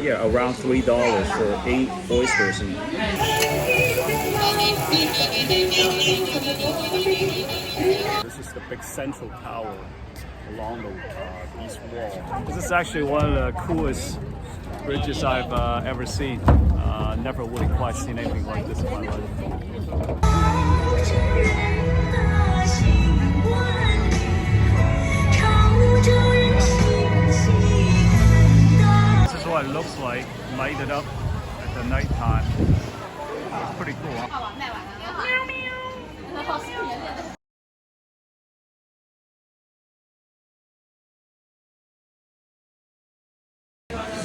Yeah, around $3 for 8 oysters. And this is the big central tower along the east wall. This is actually one of the coolest bridges I've ever seen. Never really quite seen anything like this in my life. This is what it looks like, lighted up at the night time. It's pretty cool, huh?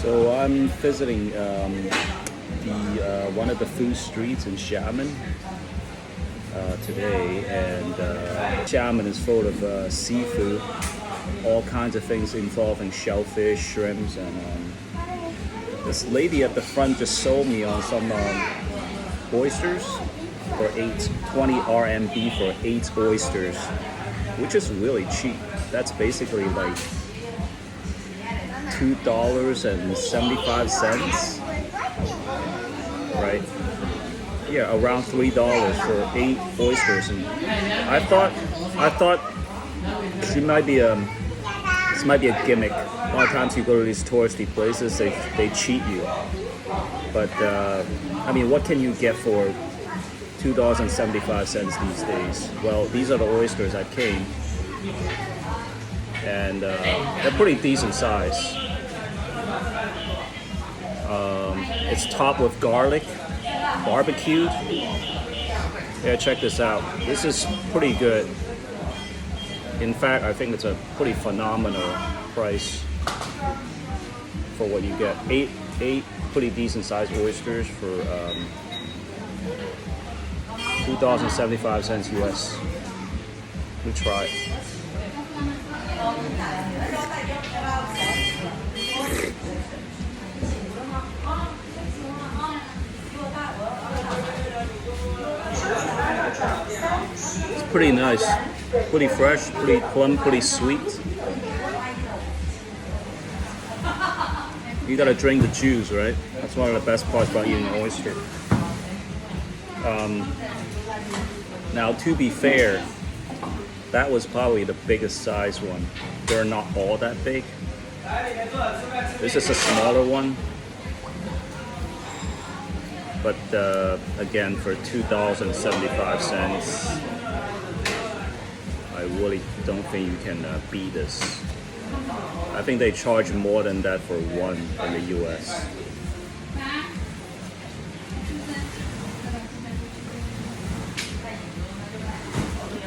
So I'm visiting one of the food streets in Xiamen today, and Xiamen is full of seafood, all kinds of things involving shellfish, shrimps, and this lady at the front just sold me on some oysters for 20 RMB for 8 oysters, which is really cheap. That's basically like $2.75, right? Yeah, around $3 for 8 oysters. And I thought this might be a gimmick. A lot of times you go to these touristy places, they cheat you. But I mean, what can you get for $2.75 these days? Well, these are the oysters that came, and they're pretty decent size. It's topped with garlic, barbecued. Yeah, check this out. This is pretty good. In fact, I think it's a pretty phenomenal price for what you get. Eight pretty decent sized oysters for $2.75 US. We try it. It's pretty nice, pretty fresh, pretty plump, pretty sweet. You gotta drink the juice, right? That's one of the best parts about eating an oyster. Now, to be fair, that was probably the biggest size one. They're not all that big. This is a smaller one. But again, for $2.75, I really don't think you can beat this. I think they charge more than that for one in the US.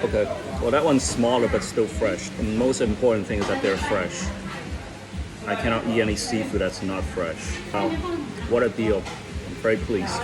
Okay, well that one's smaller but still fresh. The most important thing is that they're fresh. I cannot eat any seafood that's not fresh. Wow, what a deal. I'm very pleased.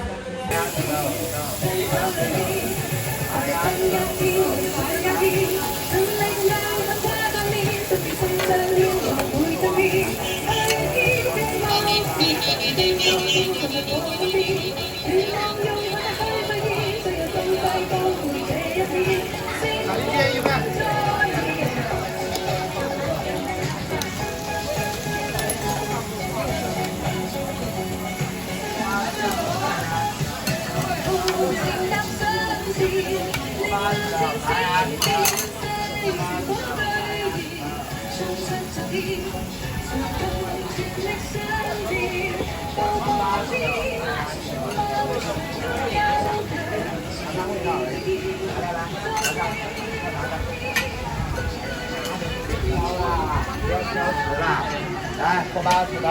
来，锅巴土豆，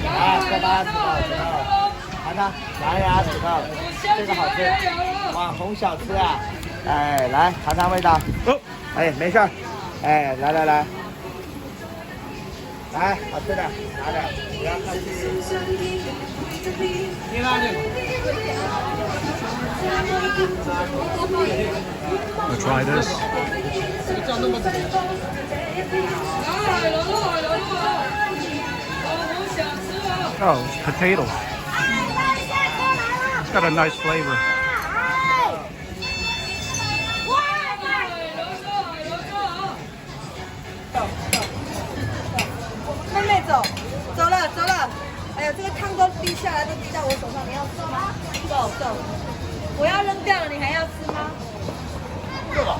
来，锅巴土豆，尝尝，来呀，土豆，这个好吃，网红小吃啊，哎，来尝尝味道，哎，没事儿，哎，来，来，好吃的，拿着，不要客气。你拿去。I'll try this. Oh, it's potatoes. It's got a nice flavor. 妹妹走了，哎呀，这个汤都滴下来，都滴到我手上，你要吃吗？够够，我要扔掉了，你还要吃吗？这个。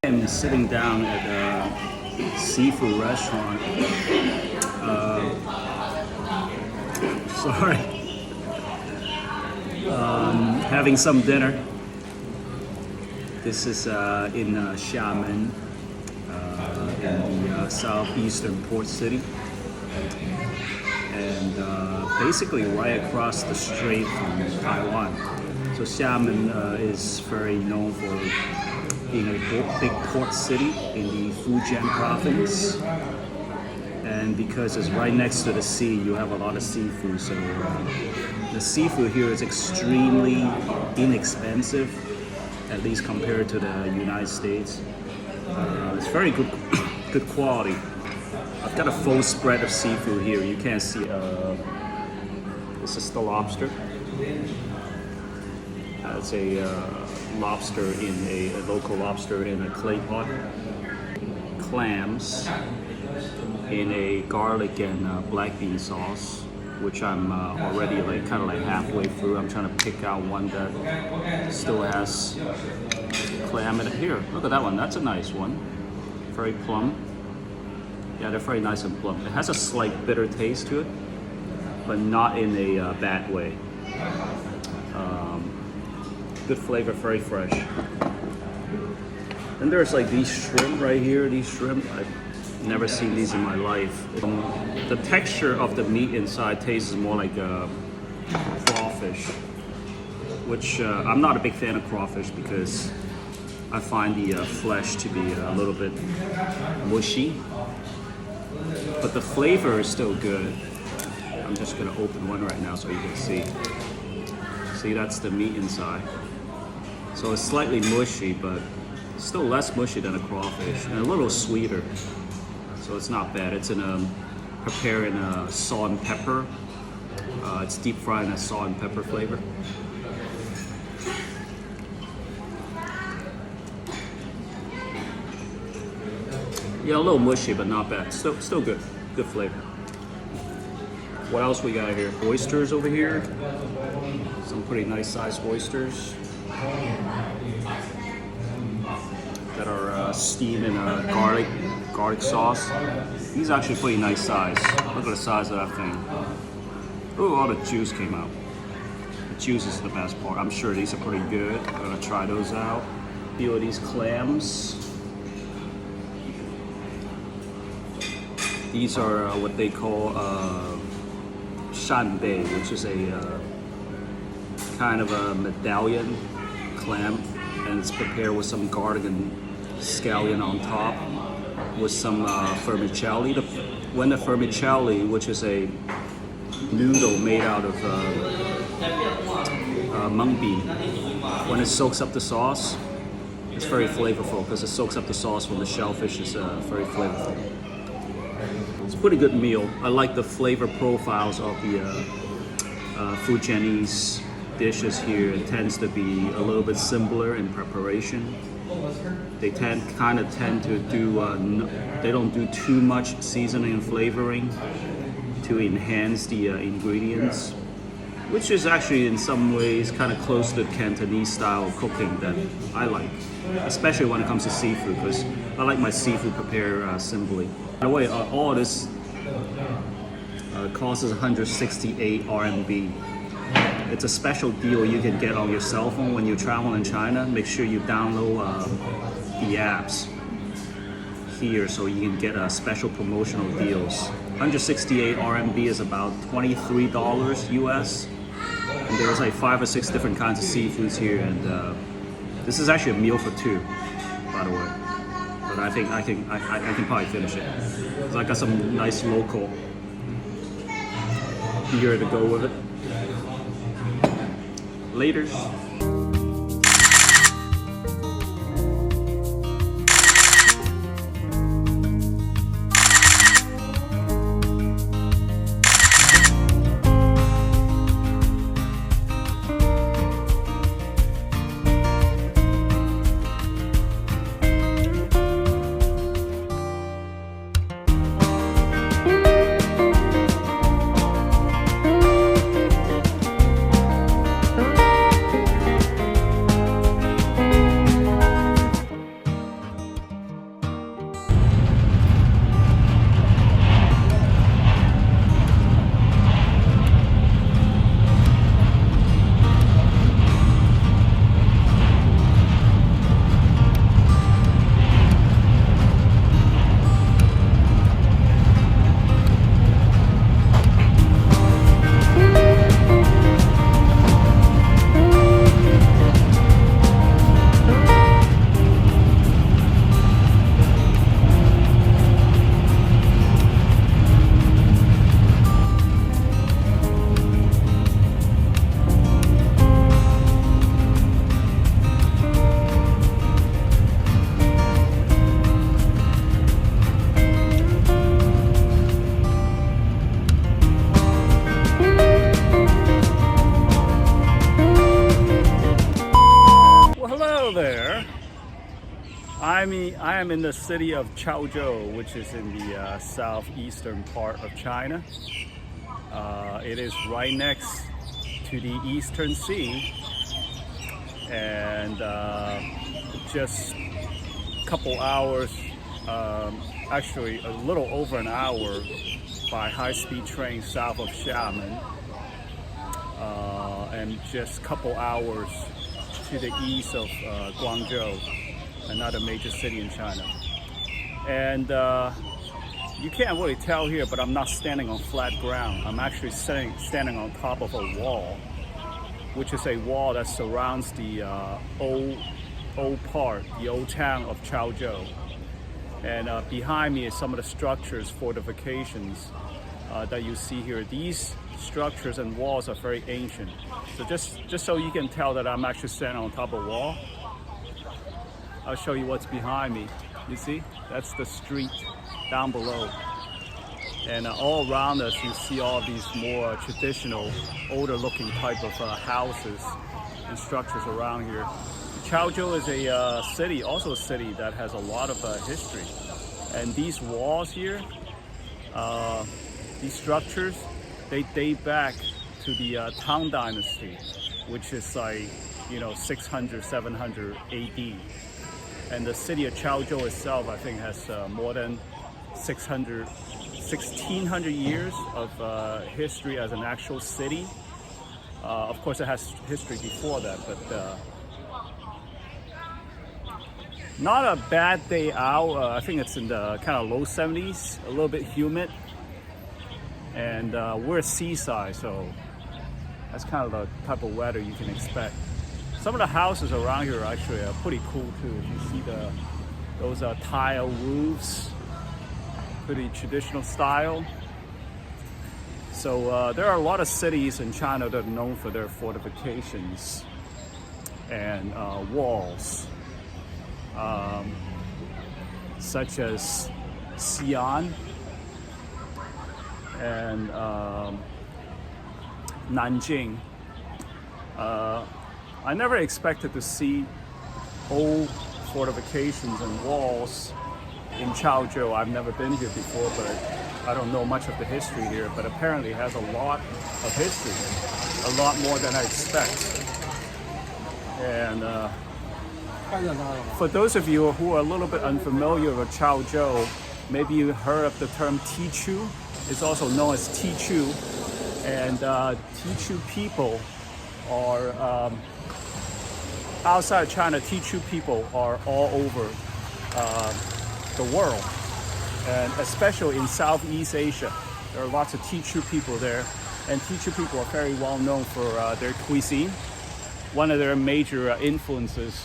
I'm sitting down at a seafood restaurant. Sorry. Having some dinner. This is in Xiamen, in the southeastern port city. And basically right across the strait from Taiwan. So Xiamen is very known for being a big port city in the Fujian province. And because it's right next to the sea, you have a lot of seafood. So the seafood here is extremely inexpensive, at least compared to the United States. It's very good quality. I've got a full spread of seafood here. You can't see. This is the lobster. It's a lobster in a local lobster in a clay pot. Clams in a garlic and black bean sauce, which I'm already kind of halfway through. I'm trying to pick out one that still has clam in it. Here, look at that one. That's a nice one. Very plump. Yeah, they're very nice and plump. It has a slight bitter taste to it, but not in a bad way. Good flavor, very fresh. And there's these shrimp right here. These shrimp, I've never seen these in my life. The texture of the meat inside tastes more like crawfish, which I'm not a big fan of crawfish because I find the flesh to be a little bit mushy. But the flavor is still good. I'm just gonna open one right now so you can see. See, that's the meat inside. So it's slightly mushy, but still less mushy than a crawfish, and a little sweeter. So it's not bad. It's prepared in salt and pepper. It's deep fried in a salt and pepper flavor. Yeah, a little mushy, but not bad. Still good. Good flavor. What else we got here? Oysters over here. Some pretty nice sized oysters that are steamed in a garlic sauce. These are actually pretty nice size. Look at the size of that thing. Ooh, all the juice came out. The juice is the best part. I'm sure these are pretty good. I'm gonna try those out. A few of these clams. These are what they call shanbei, which is a kind of a medallion clam, and it's prepared with some garlic and scallion on top, with some vermicelli. When the vermicelli, which is a noodle made out of mung bean, when it soaks up the sauce, it's very flavorful because it soaks up the sauce from the shellfish. Is very flavorful. It's a pretty good meal. I like the flavor profiles of the Fujianese dishes here. It tends to be a little bit simpler in preparation. They tend to do, they don't do too much seasoning and flavoring to enhance the ingredients, which is actually in some ways kind of close to Cantonese style cooking that I like, especially when it comes to seafood, because I like my seafood prepared simply. By the way, all this costs 168 RMB. It's a special deal you can get on your cell phone when you travel in China. Make sure you download the apps here so you can get special promotional deals. 168 RMB is about $23 US. And there's 5 or 6 different kinds of seafoods here, and this is actually a meal for 2, by the way. But I think I can probably finish it, because I got some nice local beer to go with it. Later. Hello there. I am in the city of Chaozhou, which is in the southeastern part of China. It is right next to the Eastern Sea, and just a couple hours, actually a little over an hour by high-speed train south of Xiamen, and just a couple hours to the east of Guangzhou, another major city in China. And you can't really tell here, but I'm not standing on flat ground. I'm actually standing on top of a wall, which is a wall that surrounds the old part, the old town of Chaozhou. And behind me is some of the structures, fortifications that you see here. These structures and walls are very ancient. So just so you can tell that I'm actually standing on top of a wall, I'll show you what's behind me. You see, that's the street down below. And all around us, you see all these more traditional, older looking type of houses and structures around here. Chaozhou is a city, also a city that has a lot of history. And these walls here, these structures, they date back to the Tang Dynasty, which is like, 600, 700 AD. And the city of Chaozhou itself, I think, has more than 1,600 years of history as an actual city. Of course, it has history before that, but not a bad day out. I think it's in the kind of low 70s, a little bit humid. And we're seaside, so that's kind of the type of weather you can expect. Some of the houses around here actually are pretty cool too. If you see those tile roofs, pretty traditional style. So there are a lot of cities in China that are known for their fortifications and walls, such as Xi'an and Nanjing. I never expected to see old fortifications and walls in Chaozhou. I've never been here before, but I don't know much of the history here, but apparently it has a lot of history, a lot more than I expect. And for those of you who are a little bit unfamiliar with Chaozhou, maybe you heard of the term Tichu. It's also known as Tichu. And Tichu people are, outside China, Tichu people are all over the world, and especially in Southeast Asia. There are lots of Tichu people there, and Tichu people are very well known for their cuisine. One of their major influences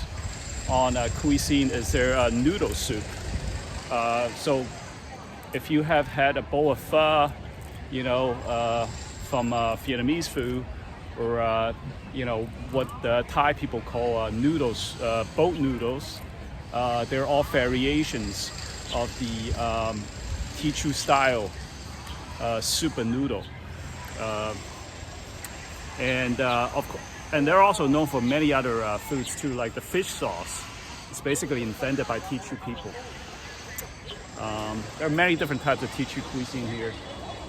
on cuisine is their noodle soup. So if you have had a bowl of pho, from Vietnamese food, or what the Thai people call noodles, boat noodles, they're all variations of the Tichu style soup and noodle, and they're also known for many other foods too, like the fish sauce. It's basically invented by Tichu people. There are many different types of Tichu cuisine here.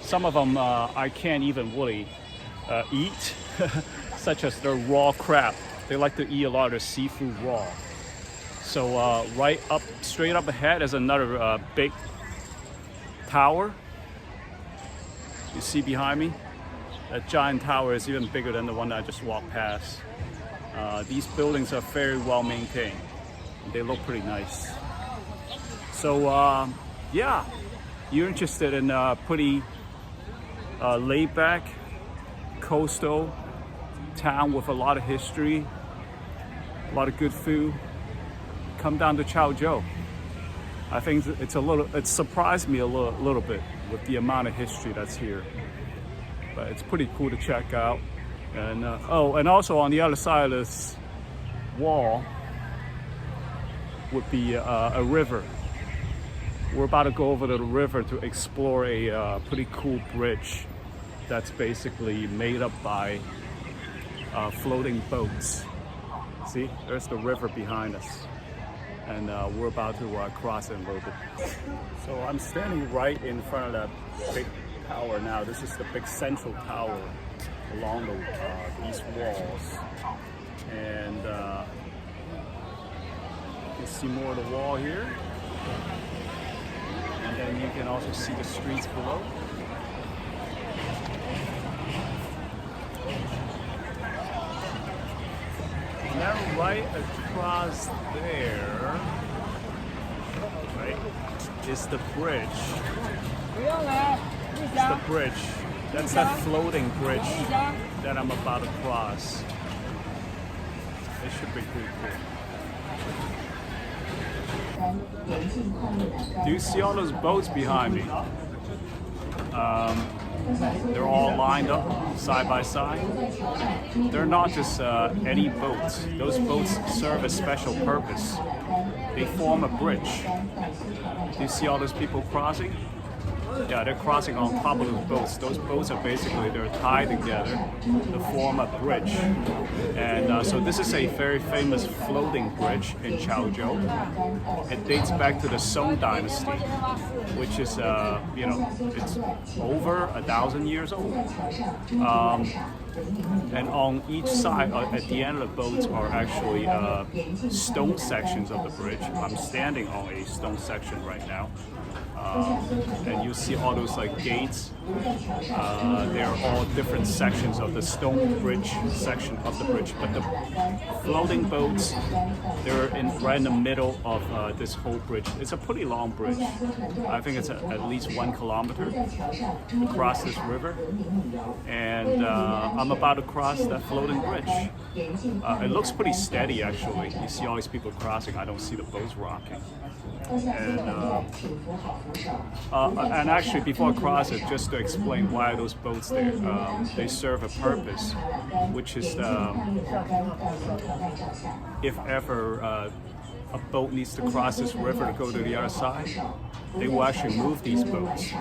Some of them I can't even really eat, such as their raw crab. They like to eat a lot of seafood raw. So straight up ahead is another big tower. You see behind me? That giant tower is even bigger than the one that I just walked past. These buildings are very well maintained. They look pretty nice. So yeah, you're interested in pretty laid back, coastal town with a lot of history, a lot of good food, come down to Chaozhou. I think it surprised me a little bit with the amount of history that's here. But it's pretty cool to check out. And and also on the other side of this wall would be a river. We're about to go over to the river to explore a pretty cool bridge that's basically made up by floating boats. See, there's the river behind us. And we're about to cross it a little bit. So I'm standing right in front of that big tower now. This is the big central tower along these walls. And you can see more of the wall here. And then you can also see the streets below. And then right across there, right, is the bridge. It's the bridge. That's that floating bridge that I'm about to cross. It should be pretty cool. Do you see all those boats behind me? They're all lined up side by side. They're not just any boats. Those boats serve a special purpose. They form a bridge. Do you see all those people crossing? Yeah, they're crossing on top of those boats. Those boats are basically, they're tied together to form a bridge. And so this is a very famous floating bridge in Chaozhou. It dates back to the Song Dynasty, which is, it's over 1,000 years old. And on each side, at the end of the boats, are actually stone sections of the bridge. I'm standing on a stone section right now. And you see all those like gates. They're all different sections of the stone bridge section of the bridge. But the floating boats, they're right in the middle of this whole bridge. It's a pretty long bridge. I think it's at least 1 kilometer across this river. And I'm about to cross that floating bridge. It looks pretty steady actually. You see all these people crossing. I don't see the boats rocking. And actually, before I cross it, just to explain why those boats there, they serve a purpose, which is if ever a boat needs to cross this river to go to the other side, they will actually move these boats.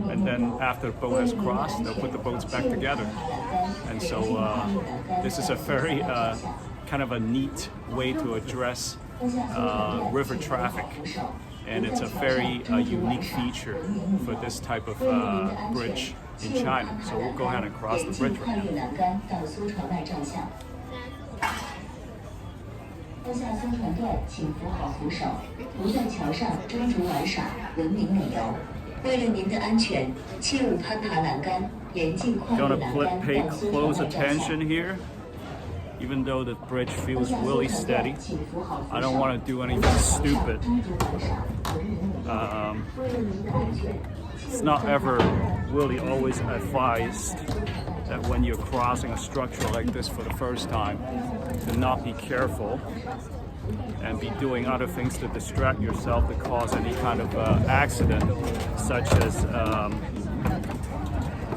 And then after the boat has crossed, they'll put the boats back together. And so this is a very kind of a neat way to address river traffic. And it's a very unique feature for this type of bridge in China. So we'll go ahead and cross the bridge right now. 坡下三船段，请扶好扶手，不在桥上追逐玩耍，文明旅游。为了您的安全，切勿攀爬栏杆，严禁跨越栏杆。 Gonna pay close attention here. Even though the bridge feels really steady, I don't want to do anything stupid. It's not ever really always advised that when you're crossing a structure like this for the first time, to not be careful and be doing other things to distract yourself to cause any kind of accident, such as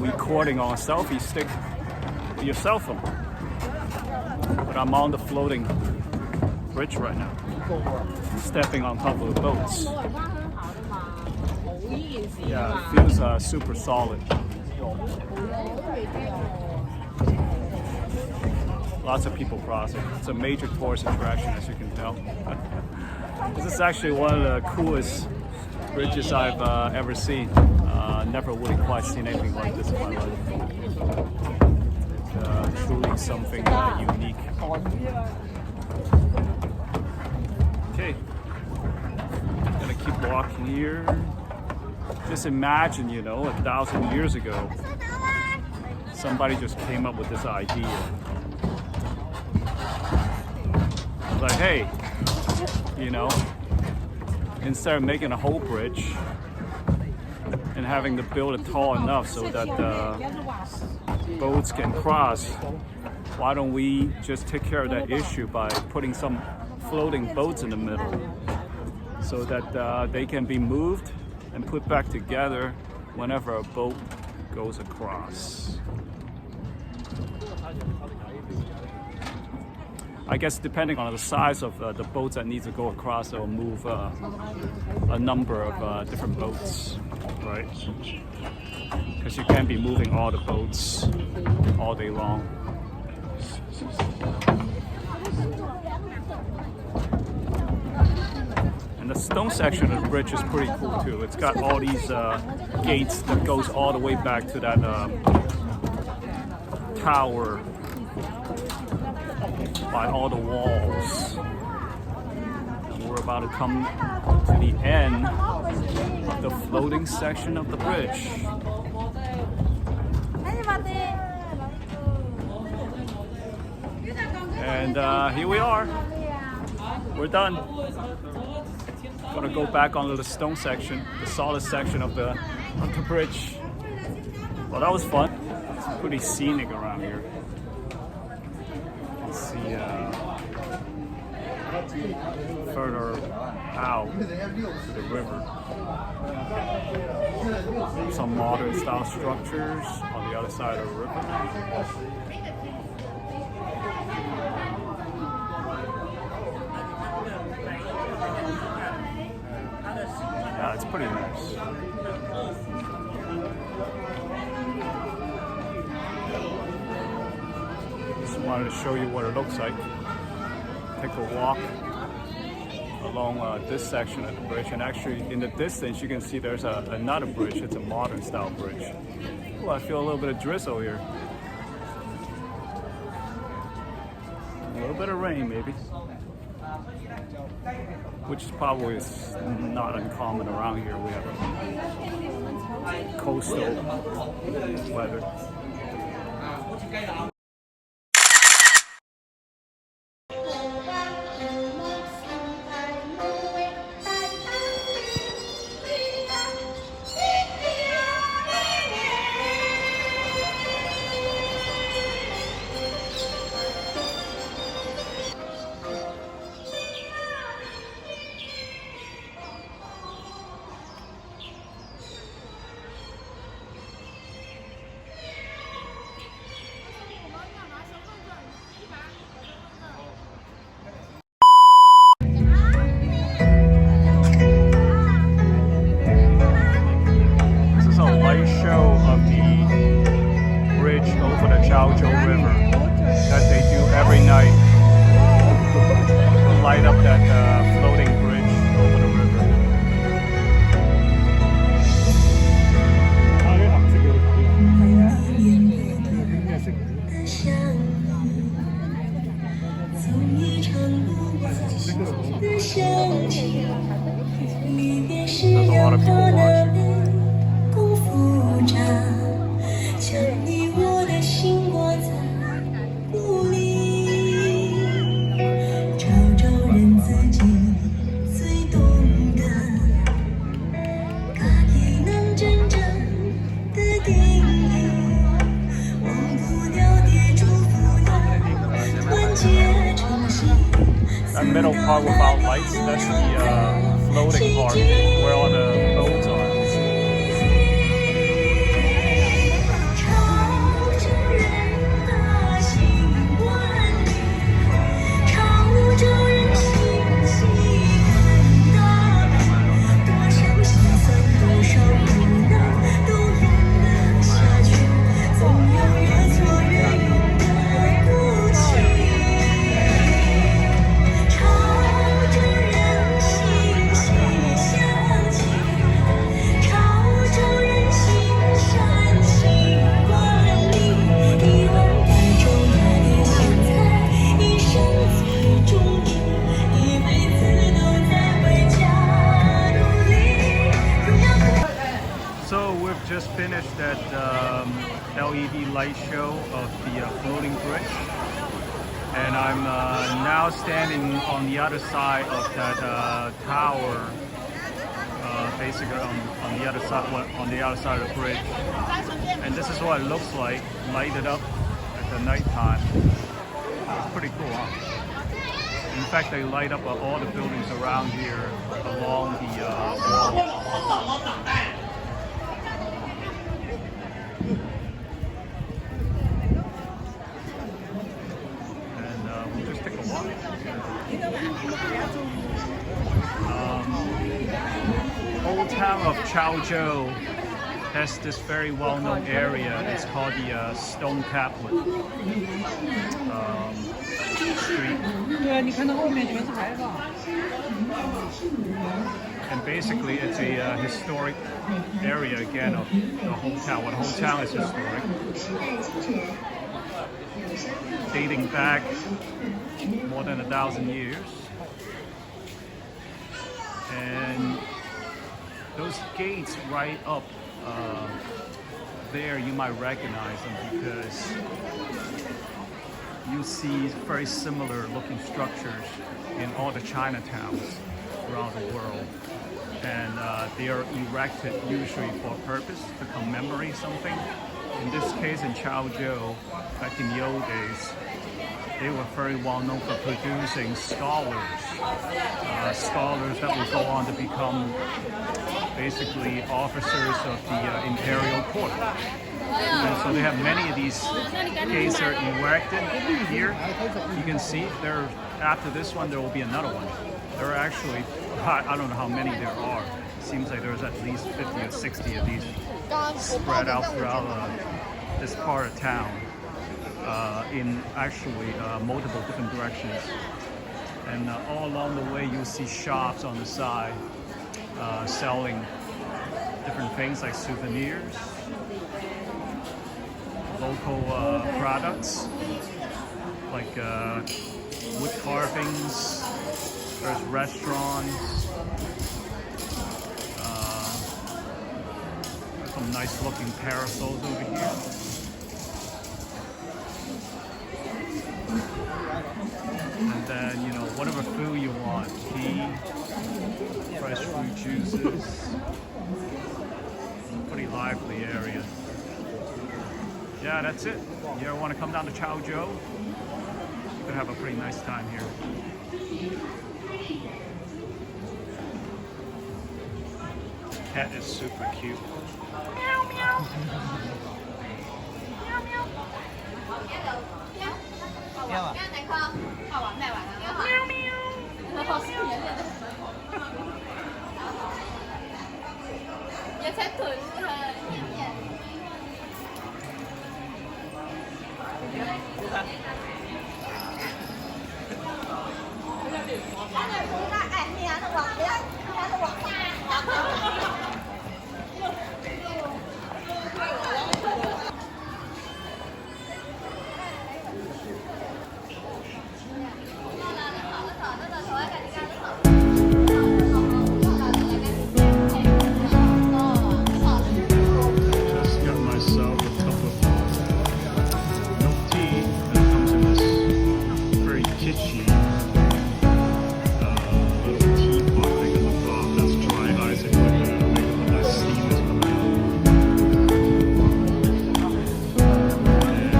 recording on a selfie stick with your cell phone. But I'm on the floating bridge right now, stepping on top of the boats. Yeah, it feels super solid. Lots of people crossing. It's a major tourist attraction, as you can tell. This is actually one of the coolest bridges I've ever seen. Never really quite seen anything like this in my life. Truly something unique. Okay, gonna keep walking here. Just imagine, 1,000 years ago, somebody just came up with this idea. Like, hey, instead of making a whole bridge and having to build it tall enough so that boats can cross, why don't we just take care of that issue by putting some floating boats in the middle so that they can be moved and put back together whenever a boat goes across. I guess depending on the size of the boats that need to go across, they'll move a number of different boats, right? Because you can't be moving all the boats all day long. And the stone section of the bridge is pretty cool too. It's got all these gates that goes all the way back to that tower by all the walls. And we're about to come to the end of the floating section of the bridge. And here we are. We're done. Gonna go back onto the stone section, the solid section of the bridge. Well, that was fun. It's pretty scenic around here. You can see further out to the river. Some modern style structures on the other side of the river. Yeah, it's pretty nice. Just wanted to show you what it looks like. Take a walk along this section of the bridge, and actually in the distance you can see there's another bridge. It's a modern style bridge. Oh, I feel a little bit of drizzle here. A little bit of rain maybe, which is probably not uncommon around here. We have a coastal weather. Over the Chaozhou River that they do every night to light up that floating bridge over the river. There's a lot of people watching. That middle part without lights, that's the floating part where all the boats are. Just finished that LED light show of the floating bridge, and I'm now standing on the other side of that tower, basically on the other side of the bridge. And this is what it looks like, lighted up at the nighttime. It's pretty cool, huh? In fact, they light up all the buildings around here along the wall. Old town of Chaozhou has this very well-known area. It's called the Stone Tablet. street. 对啊，你看到后面全是牌坊。 And basically, it's a historic area again of the hometown. Well, the hometown is historic, dating back more than 1,000 years. And those gates right up there, you might recognize them because you see very similar looking structures in all the Chinatowns around the world. And they are erected usually for a purpose, to commemorate something. In this case, in Chaozhou, back in the old days, they were very well known for producing scholars. Scholars that would go on to become basically officers of the imperial court. And so they have many of these gates are erected here. You can see there. After this one, there will be another one. There are actually, I don't know how many there are. It seems like there's at least 50 or 60 of these spread out throughout this part of town in actually multiple different directions. And all along the way, you'll see shops on the side selling different things like souvenirs, local products like wood carvings. There's restaurants. Some nice looking parasols over here. And then, you know, whatever food you want, tea, fresh fruit juices. Pretty lively area. Yeah, that's it. You ever want to come down to Chaozhou? You could have a pretty nice time here. Cat is super cute. Meow meow. Meow meow. 要啊。喵喵。也才腿是很艳。看着不大哎，你还是往不要，你还是往大。Just got myself a cup of milk tea that comes in this very kitschy little teapot thing in the bottom. That's dry ice and making a nice steam is coming out. And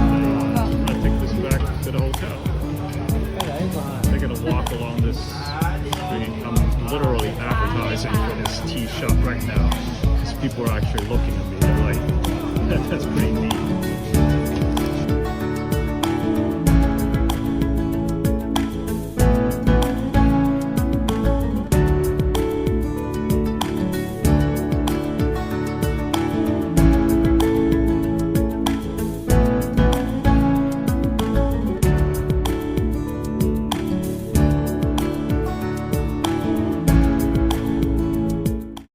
I'm gonna take this back to the hotel. They're gonna walk along this street. I'm literally advertising for this tea shop right now because people are actually looking at me. They're like, that's pretty neat.